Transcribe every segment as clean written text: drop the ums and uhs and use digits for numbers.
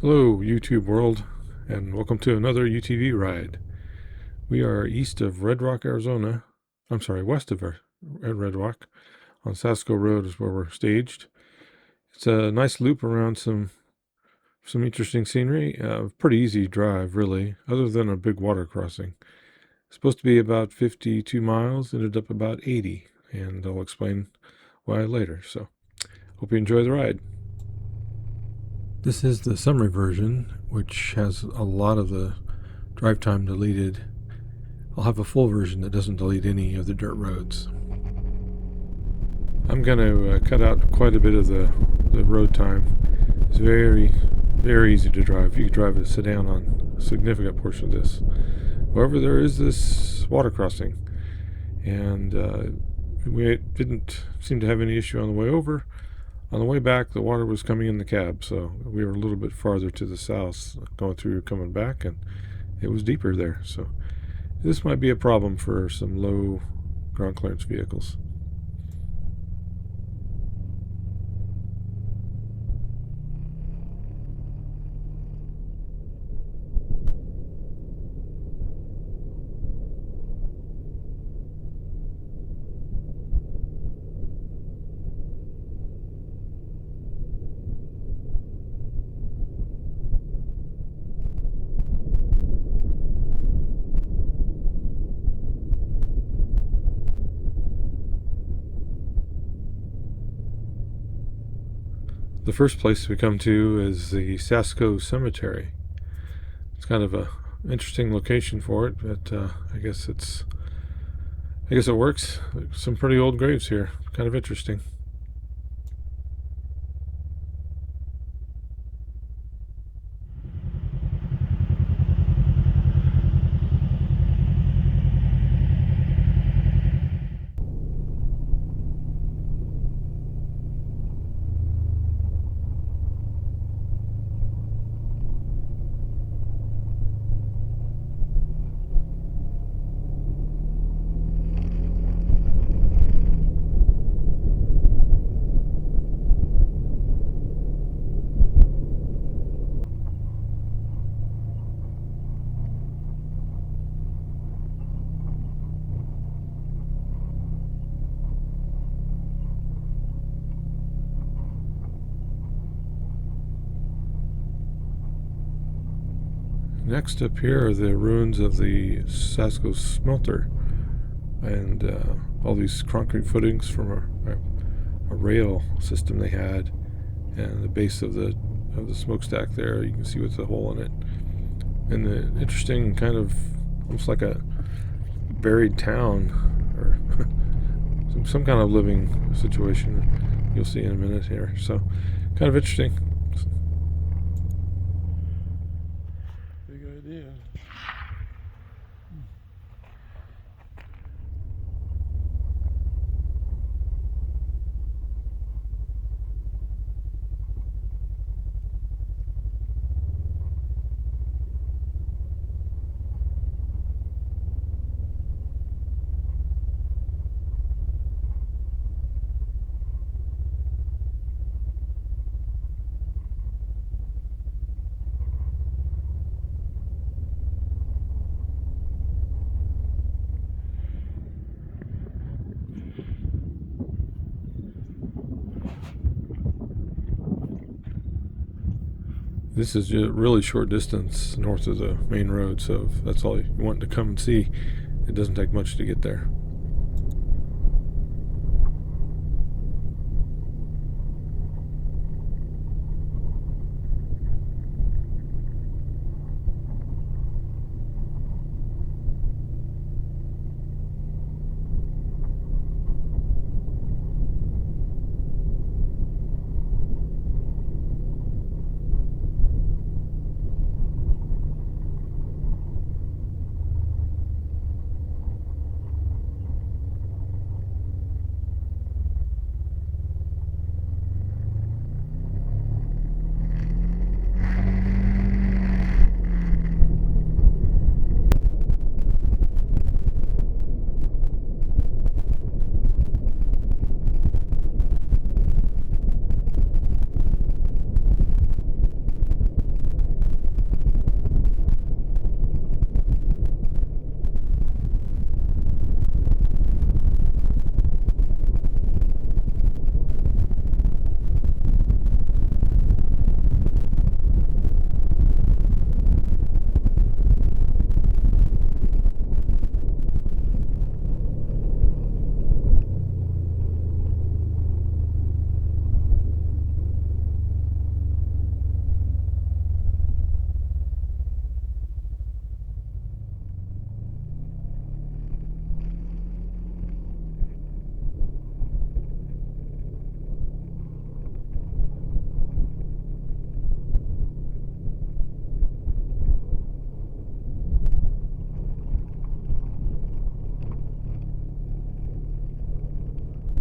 Hello, YouTube world, and welcome to another UTV ride. We are east of Red Rock, Arizona. I'm sorry, west of Red Rock. On Sasco Road is where we're staged. It's a nice loop around some interesting scenery. Pretty easy drive, really, other than a big water crossing. It's supposed to be about 52 miles, ended up about 80, and I'll explain why later. So, hope you enjoy the ride. This is the summary version, which has a lot of the drive time deleted. I'll have a full version that doesn't delete any of the dirt roads. I'm going to cut out quite a bit of the road time. It's very, very easy to drive. You can drive a sedan on a significant portion of this. However, there is this water crossing, and we didn't seem to have any issue on the way over. On the way back, the water was coming in the cab, so we were a little bit farther to the south going through, coming back, and it was deeper there. So this might be a problem for some low ground clearance vehicles. The first place we come to is the Sasco Cemetery. It's kind of a interesting location for it, but I guess it works. Some pretty old graves here. Kind of interesting. Next up here are the ruins of the Sasco smelter, and all these concrete footings from a rail system they had, and the base of the smokestack there. You can see with the hole in it, and the interesting kind of almost like a buried town or some kind of living situation. You'll see in a minute here. So, kind of interesting. Big idea. This is a really short distance north of the main road, so if that's all you want to come and see, it doesn't take much to get there.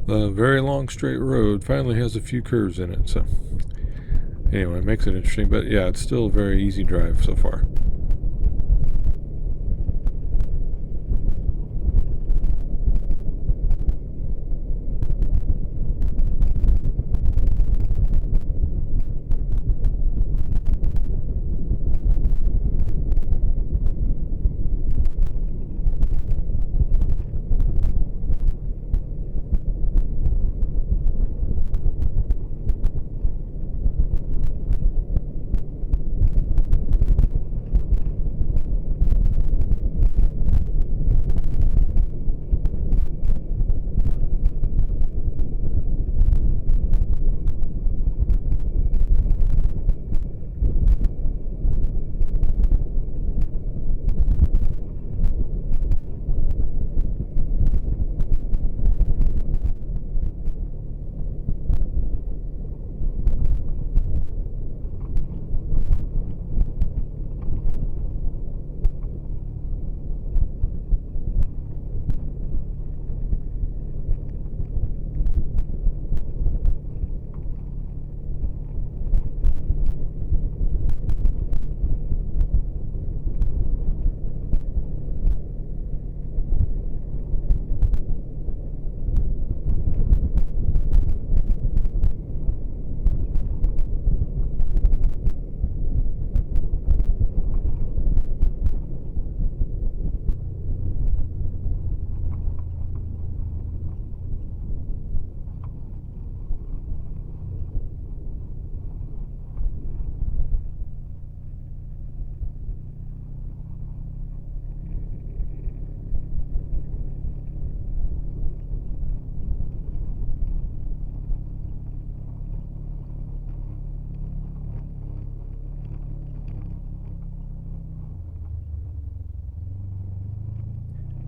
The very long straight road finally has a few curves in it, so anyway, it makes it interesting. But yeah, it's still a very easy drive so far.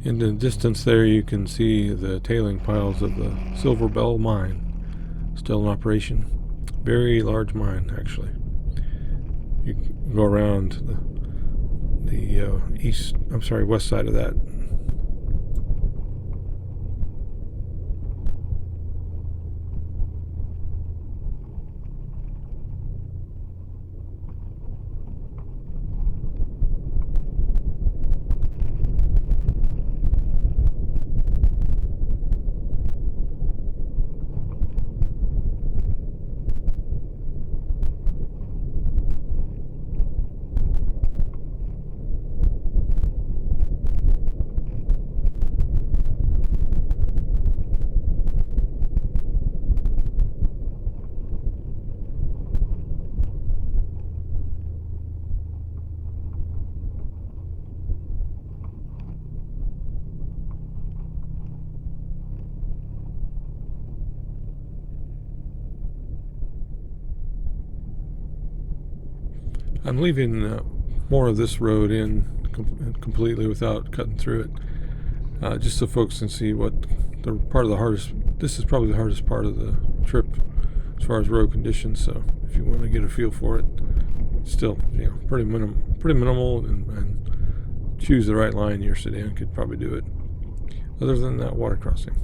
In the distance there, you can see the tailing piles of the Silver Bell mine, still in operation. Very large mine, actually. You can go around the west side of that. I'm leaving more of this road in completely without cutting through it, just so folks can see what the part of the hardest. This is probably the hardest part of the trip as far as road conditions. So if you want to get a feel for it, still pretty minimal, and choose the right line. Your sedan could probably do it. Other than that water crossing.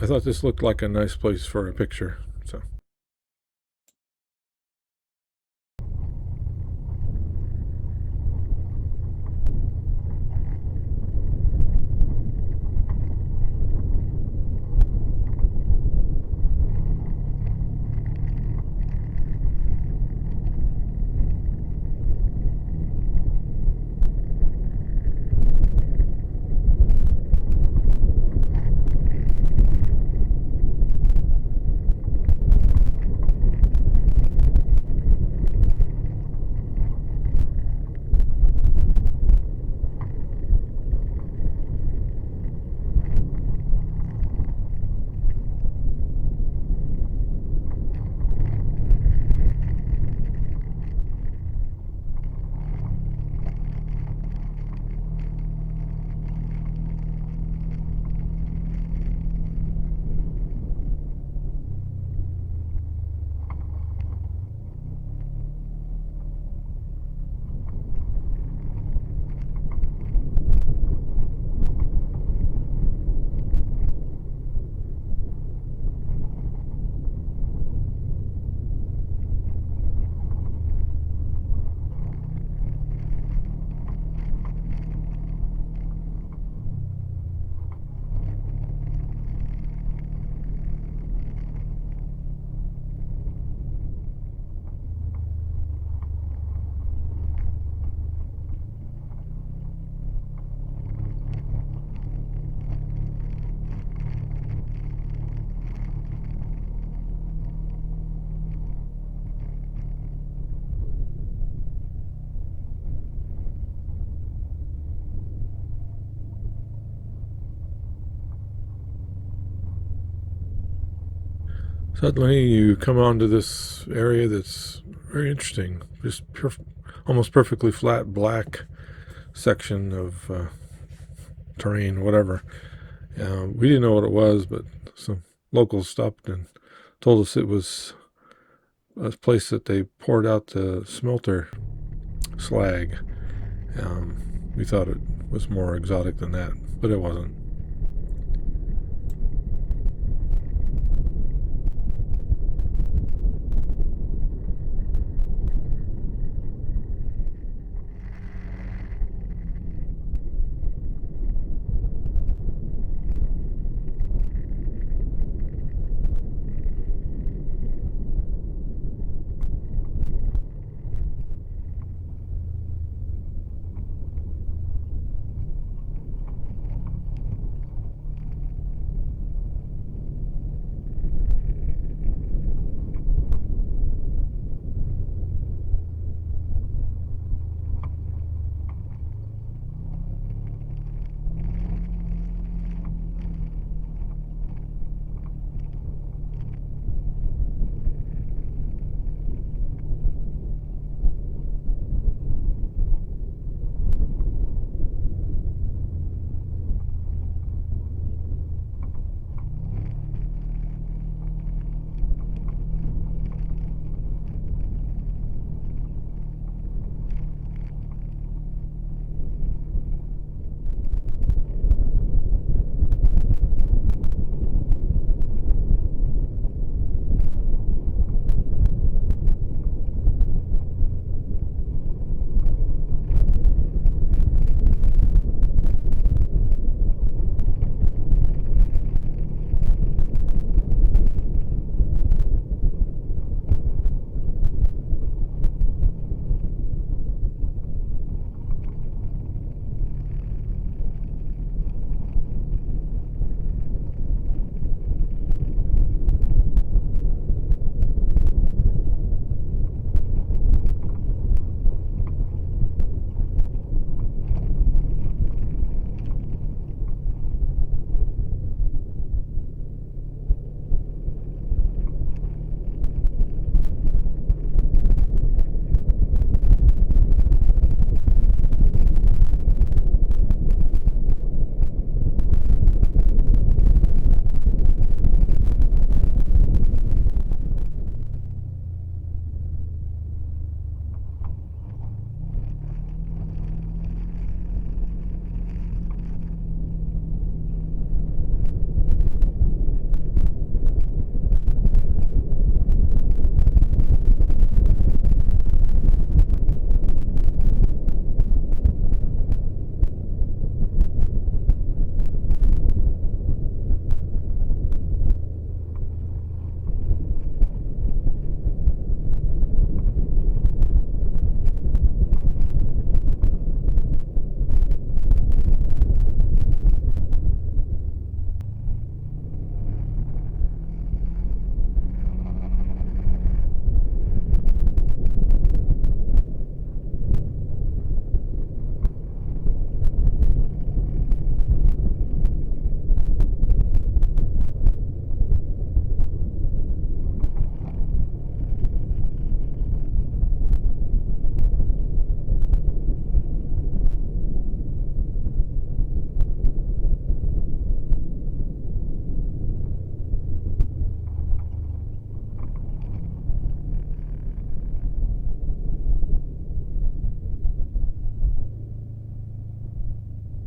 thought this looked like a nice place for a picture. So. Suddenly, you come onto this area that's very interesting. Just almost perfectly flat black section of terrain, whatever. We didn't know what it was, but some locals stopped and told us it was a place that they poured out the smelter slag. We thought it was more exotic than that, but it wasn't.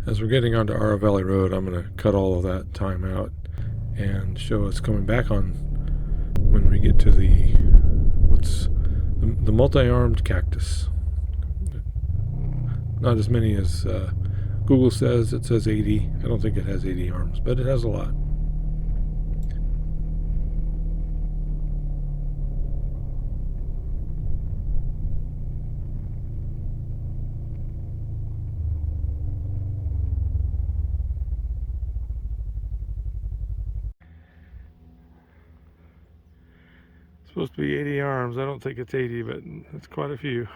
As we're getting onto Ara Valley Road, I'm going to cut all of that time out and show us coming back on when we get to the multi-armed cactus. Not as many as Google says. It says 80. I don't think it has 80 arms, but it has a lot. It's supposed to be 80 arms. I don't think it's 80, but it's quite a few.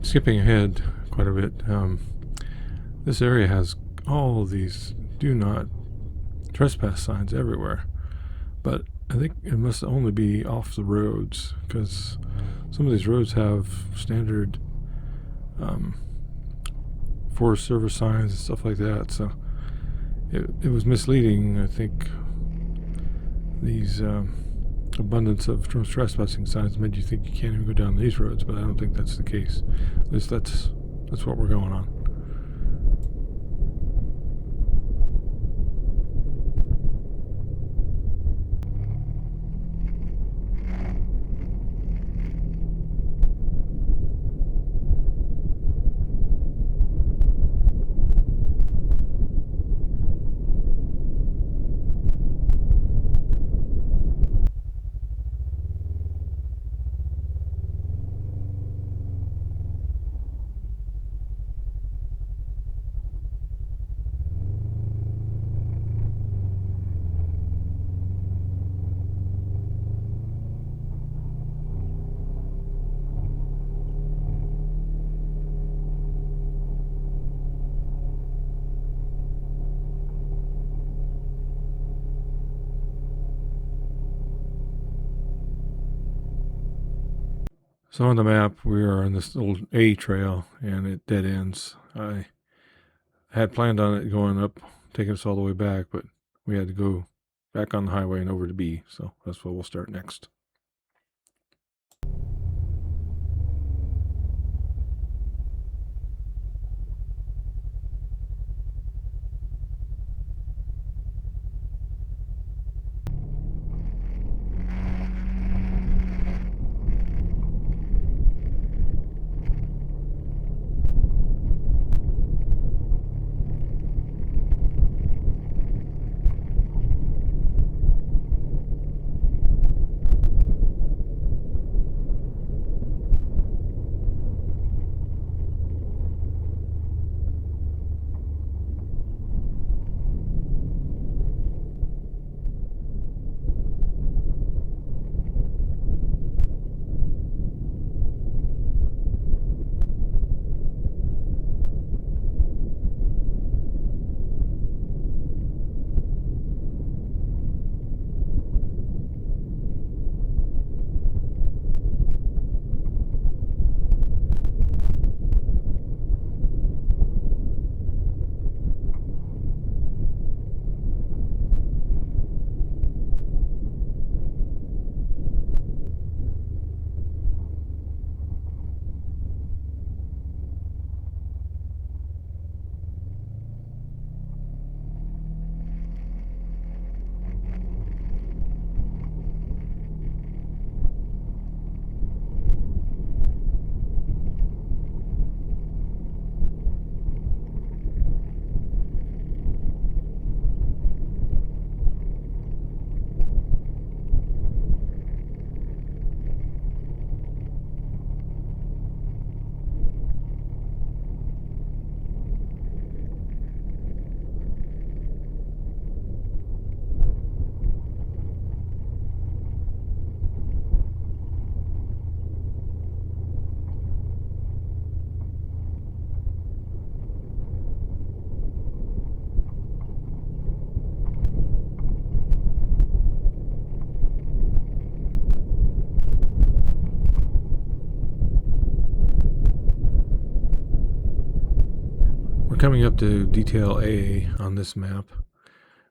Skipping ahead quite a bit, this area has all these do not trespass signs everywhere, but I think it must only be off the roads, because some of these roads have standard Forest Service signs and stuff like that, so it was misleading. I think these abundance of trespassing signs made you think you can't even go down these roads, but I don't think that's the case. At least that's what we're going on. So on the map, we are on this little A trail, and it dead ends. I had planned on it going up, taking us all the way back, but we had to go back on the highway and over to B, so that's where we'll start next. coming up to detail A on this map,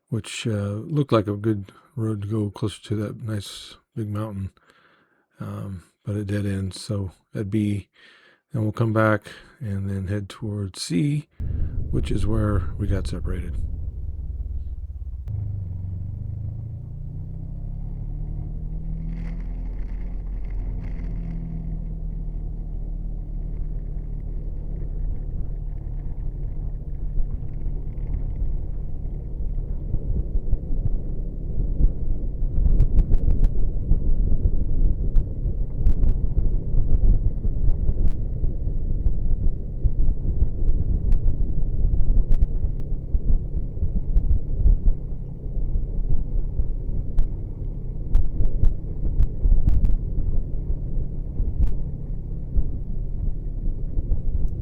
which looked like a good road to go closer to that nice big mountain, but it dead ends. So at B, then we'll come back and then head towards C, which is where we got separated.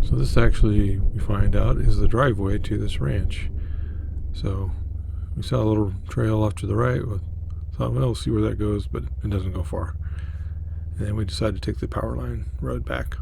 So this actually, we find out, is the driveway to this ranch. So we saw a little trail off to the right. We thought, well, we'll see where that goes, but it doesn't go far. And then we decided to take the power line road back.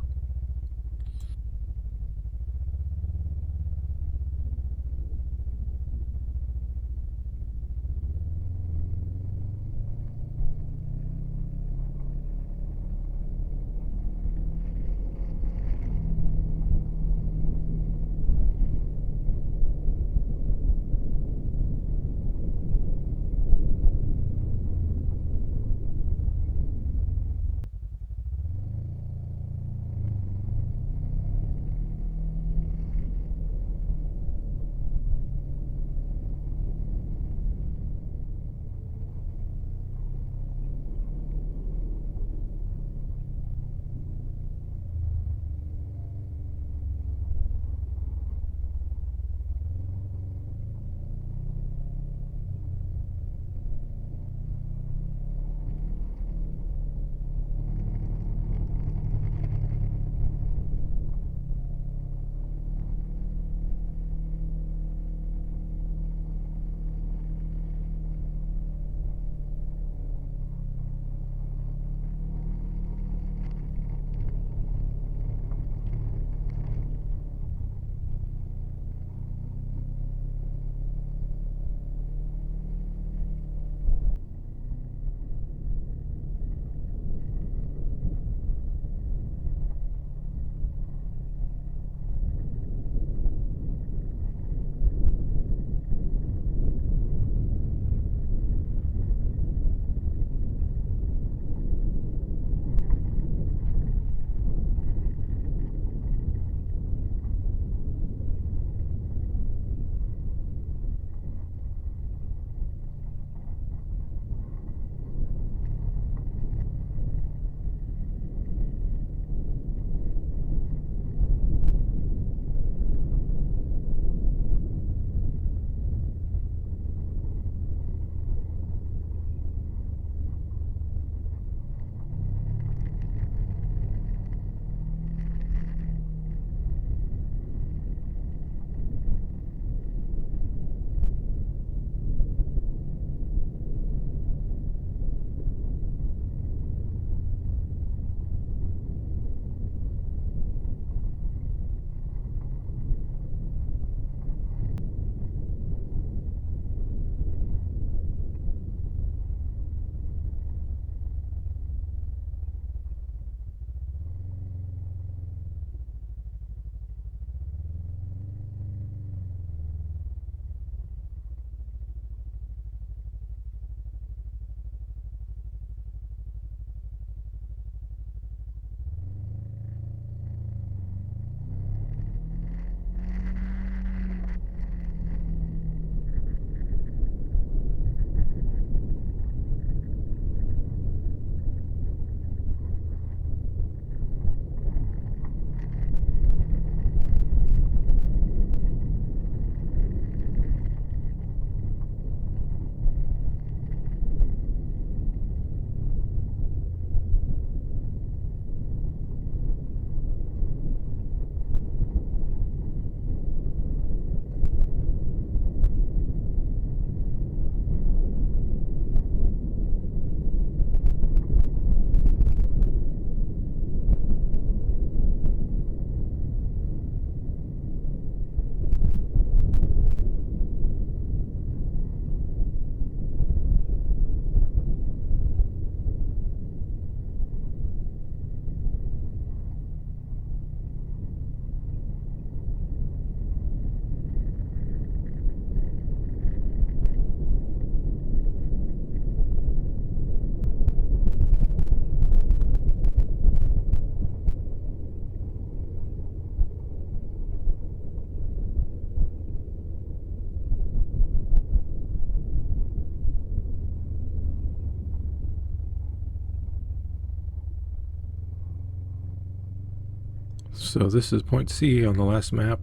So this is point C on the last map,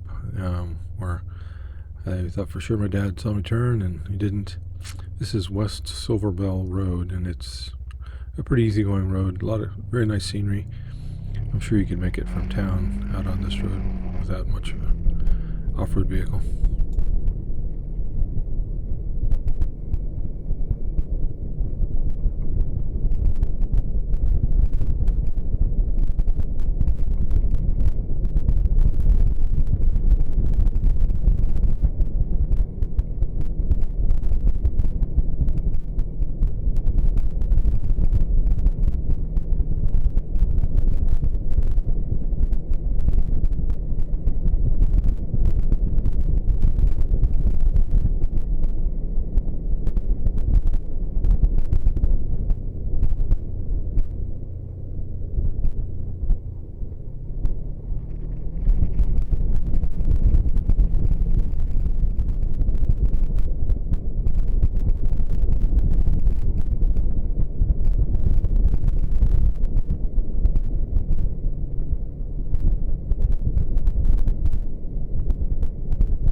where I thought for sure my dad saw me turn, and he didn't. This is West Silver Bell Road, and it's a pretty easygoing road. A lot of very nice scenery. I'm sure you could make it from town out on this road without much of an off-road vehicle.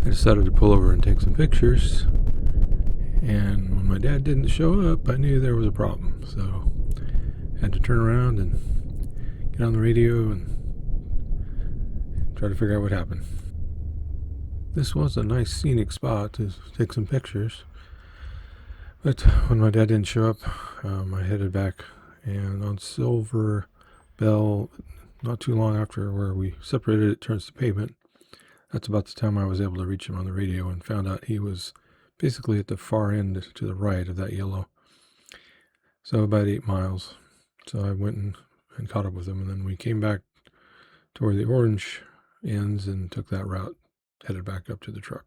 I decided to pull over and take some pictures, and when my dad didn't show up, I knew there was a problem. So I had to turn around and get on the radio and try to figure out what happened. This was a nice scenic spot to take some pictures, but when my dad didn't show up, I headed back, and on Silver Bell, not too long after where we separated, it turns to pavement. That's about the time I was able to reach him on the radio and found out he was basically at the far end to the right of that yellow. So about 8 miles. So I went and caught up with him, and then we came back to where the orange ends and took that route, headed back up to the truck.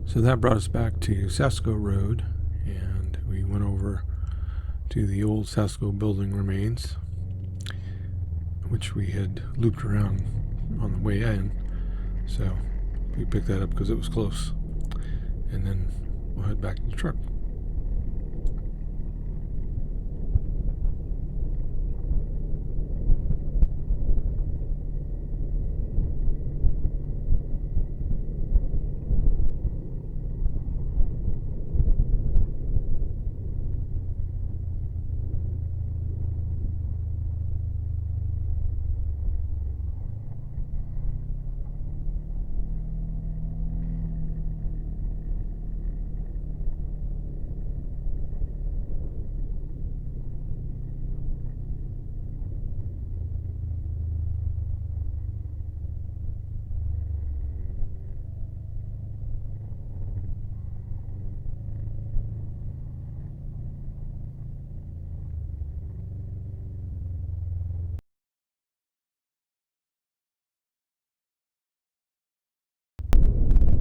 So that brought us back to Sasco Road, and we went over to the old Sasco building remains, which we had looped around on the way in. So we picked that up because it was close, and then we'll head back to the truck.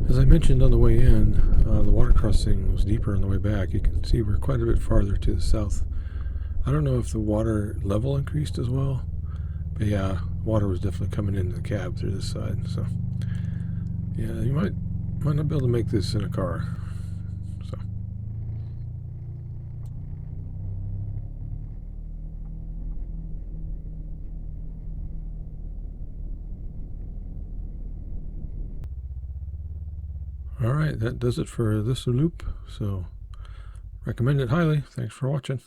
As I mentioned on the way in, the water crossing was deeper on the way back. You can see we're quite a bit farther to the south. I don't know if the water level increased as well, but yeah, water was definitely coming into the cab through this side. So yeah, you might not be able to make this in a car. So all right, that does it for this loop. So recommend it highly. Thanks for watching.